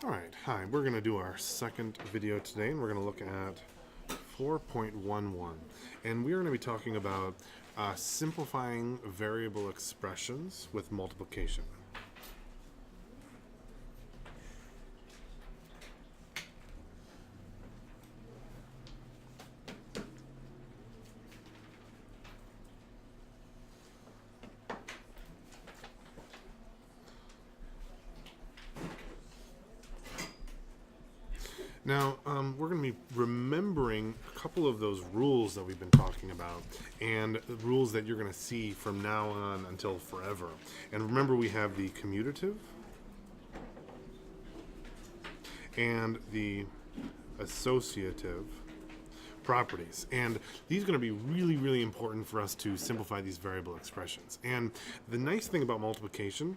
Alright, hi. We're going to do our second video today, and we're going to look at 4.11. And we are going to be talking about simplifying variable expressions with multiplication. Now, we're going to be remembering a couple of those rules that we've been talking about, and the rules that you're going to see from now on until forever. And remember, we have the commutative and the associative properties. And these are going to be really, really important for us to simplify these variable expressions. And the nice thing about multiplication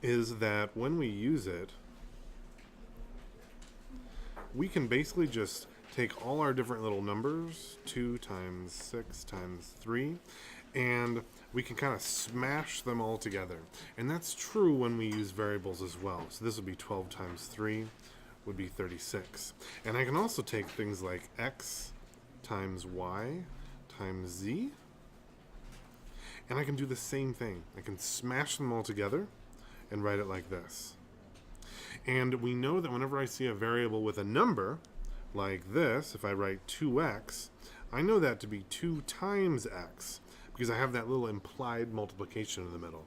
is that when we use it, we can basically just take all our different little numbers, 2 times 6 times 3, and we can kind of smash them all together. And that's true when we use variables as well. So this would be 12 times 3 would be 36. And I can also take things like x times y times z, and I can do the same thing. I can smash them all together and write it like this. And we know that whenever I see a variable with a number, like this, if I write 2x, I know that to be 2 times x, because I have that little implied multiplication in the middle.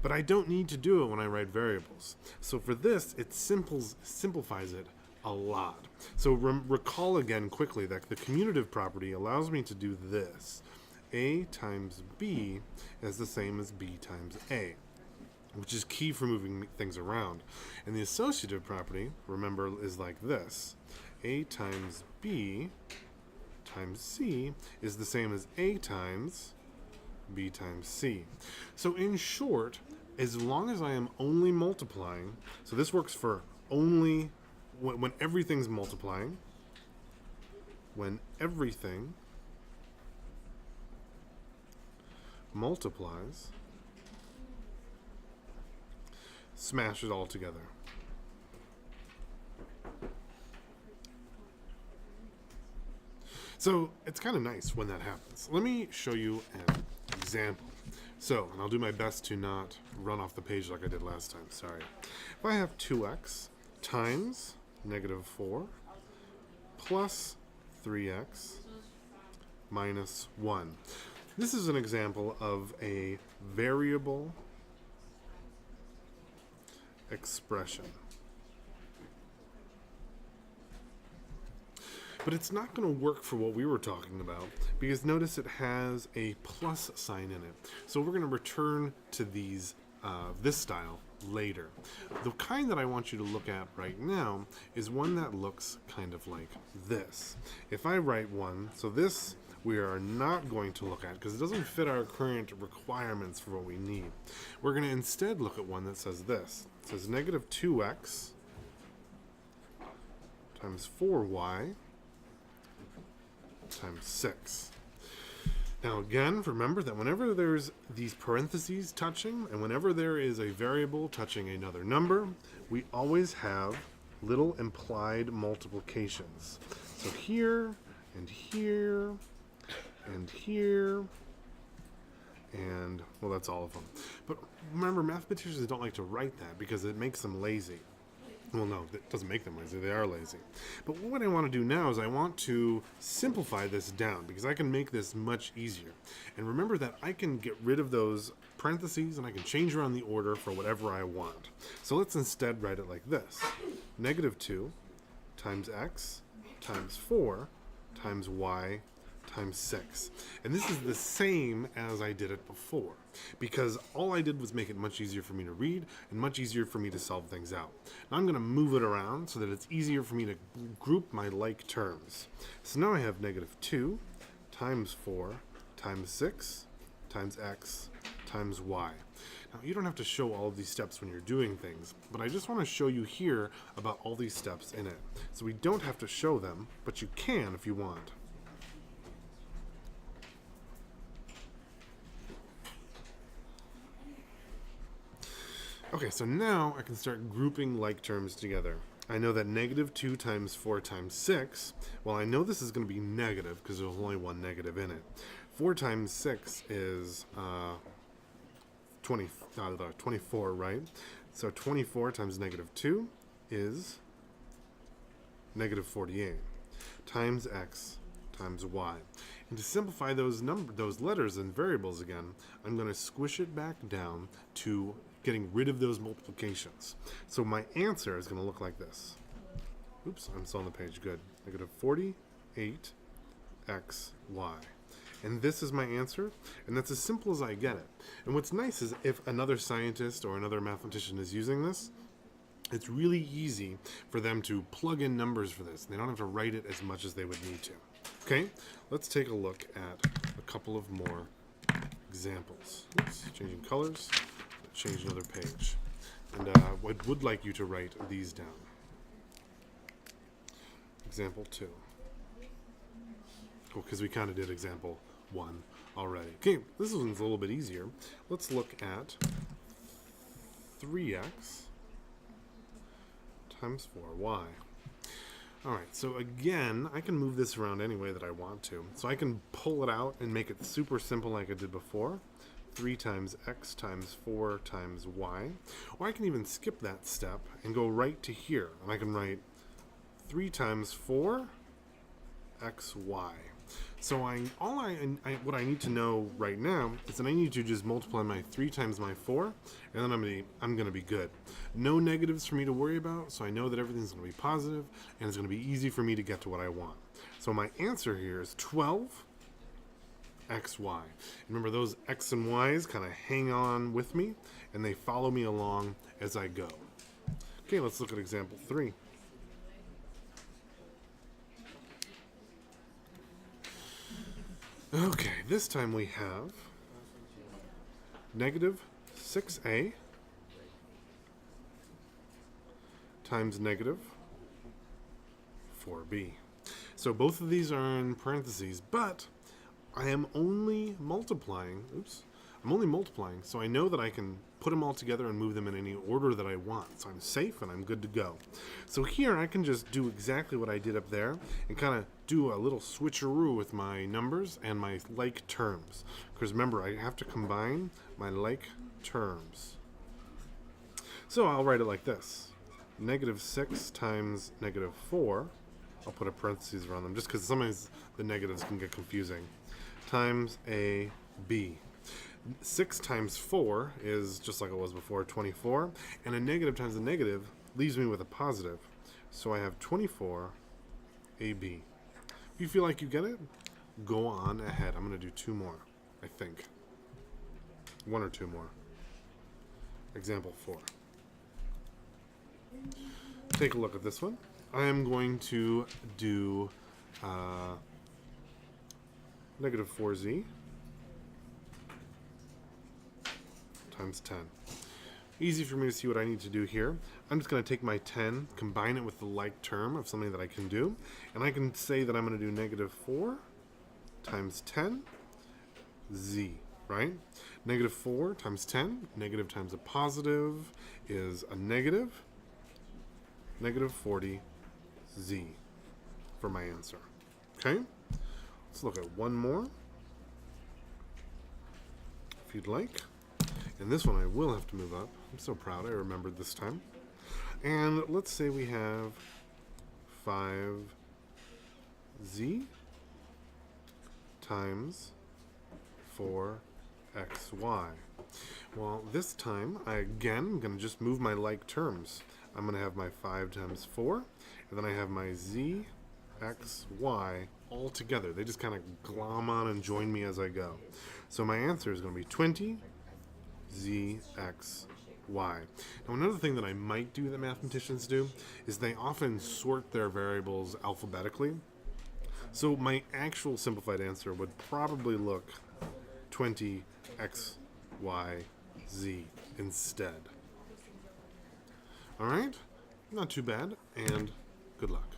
But I don't need to do it when I write variables. So for this, it simplifies it a lot. So recall again quickly that the commutative property allows me to do this. A times b is the same as b times a, which is key for moving things around. And the associative property, remember, is like this. A times b times c is the same as a times b times c. So in short, as long as I am only multiplying, so this works for only when everything's multiplying, when everything multiplies, smash it all together. So it's kind of nice when that happens. Let me show you an example. So, and I'll do my best to not run off the page like I did last time, sorry. If I have 2x times negative 4 plus 3x minus 1. This is an example of a variable expression. But it's not going to work for what we were talking about, because notice it has a plus sign in it. So we're going to return to these this style later. The kind that I want you to look at right now is one that looks kind of like this. If I write one, so this we are not going to look at because it doesn't fit our current requirements for what we need. We're going to instead look at one that says this. It says negative 2x times 4y times 6. Now again, remember that whenever there's these parentheses touching, and whenever there is a variable touching another number, we always have little implied multiplications. So here, and here, and here, and, well, that's all of them. But remember, mathematicians don't like to write that because it makes them lazy. Well, no, that doesn't make them lazy. They are lazy. But what I want to do now is I want to simplify this down because I can make this much easier. And remember that I can get rid of those parentheses and I can change around the order for whatever I want. So let's instead write it like this. Negative 2 times x times 4 times y times 6. And this is the same as I did it before, because all I did was make it much easier for me to read and much easier for me to solve things out. Now I'm going to move it around so that it's easier for me to group my like terms. So now I have negative 2 times 4 times 6 times x times y. Now you don't have to show all of these steps when you're doing things, but I just want to show you here about all these steps in it. So we don't have to show them, but you can if you want. Okay, so now I can start grouping like terms together. I know that negative 2 times 4 times 6, well, I know this is going to be negative because there's only one negative in it. 4 times 6 is 24, right? So 24 times negative 2 is negative 48 times x times y. And to simplify those letters and variables again, I'm going to squish it back down to getting rid of those multiplications. So my answer is going to look like this. Oops, I'm still on the page. Good. Negative 48 x y. And this is my answer, and that's as simple as I get it. And what's nice is if another scientist or another mathematician is using this, it's really easy for them to plug in numbers for this. They don't have to write it as much as they would need to. Okay, let's take a look at a couple of more examples. Oops, changing colors. Change another page. And I would like you to write these down. Example 2. Oh, because we kind of did example 1 already. Okay, this one's a little bit easier. Let's look at 3x times 4y. Alright, so again, I can move this around any way that I want to. So I can pull it out and make it super simple like I did before. 3 times x times 4 times y. Or I can even skip that step and go right to here. And I can write 3 times 4 xy. So what I need to know right now is that I need to just multiply my 3 times my 4, and then I'm going to be good. No negatives for me to worry about, so I know that everything's going to be positive, and it's going to be easy for me to get to what I want. So my answer here is 12 xy. Remember, those x and y's kind of hang on with me, and they follow me along as I go. Okay, let's look at example 3. Okay, this time we have negative 6a times negative 4b. So both of these are in parentheses, but I am only multiplying. I'm only multiplying, so I know that I can put them all together and move them in any order that I want. So I'm safe and I'm good to go. So here I can just do exactly what I did up there and kind of do a little switcheroo with my numbers and my like terms. Because remember, I have to combine my like terms. So I'll write it like this. Negative 6 times negative 4. I'll put a parentheses around them just because sometimes the negatives can get confusing. Times a b. 6 times 4 is just like it was before, 24. And a negative times a negative leaves me with a positive. So I have 24 AB. If you feel like you get it, go on ahead. I'm going to do 2 more, I think. 1 or 2 more. Example 4. Take a look at this one. I am going to do negative 4z times 10. Easy for me to see what I need to do here. I'm just going to take my 10, combine it with the like term of something that I can do, and I can say that I'm going to do negative 4 times 10 z, right? Negative 4 times 10, negative times a positive is a negative, negative 40 z for my answer. Okay? Let's look at one more, if you'd like. And this one I will have to move up. I'm so proud I remembered this time. And let's say we have 5z times 4xy. Well, this time, I'm going to just move my like terms. I'm going to have my 5 times 4, and then I have my z, x, y all together. They just kind of glom on and join me as I go. So my answer is going to be 20 z, x, y. Now, another thing that I might do that mathematicians do is they often sort their variables alphabetically. So my actual simplified answer would probably look 20 x, y, z instead. All right? Not too bad, and good luck.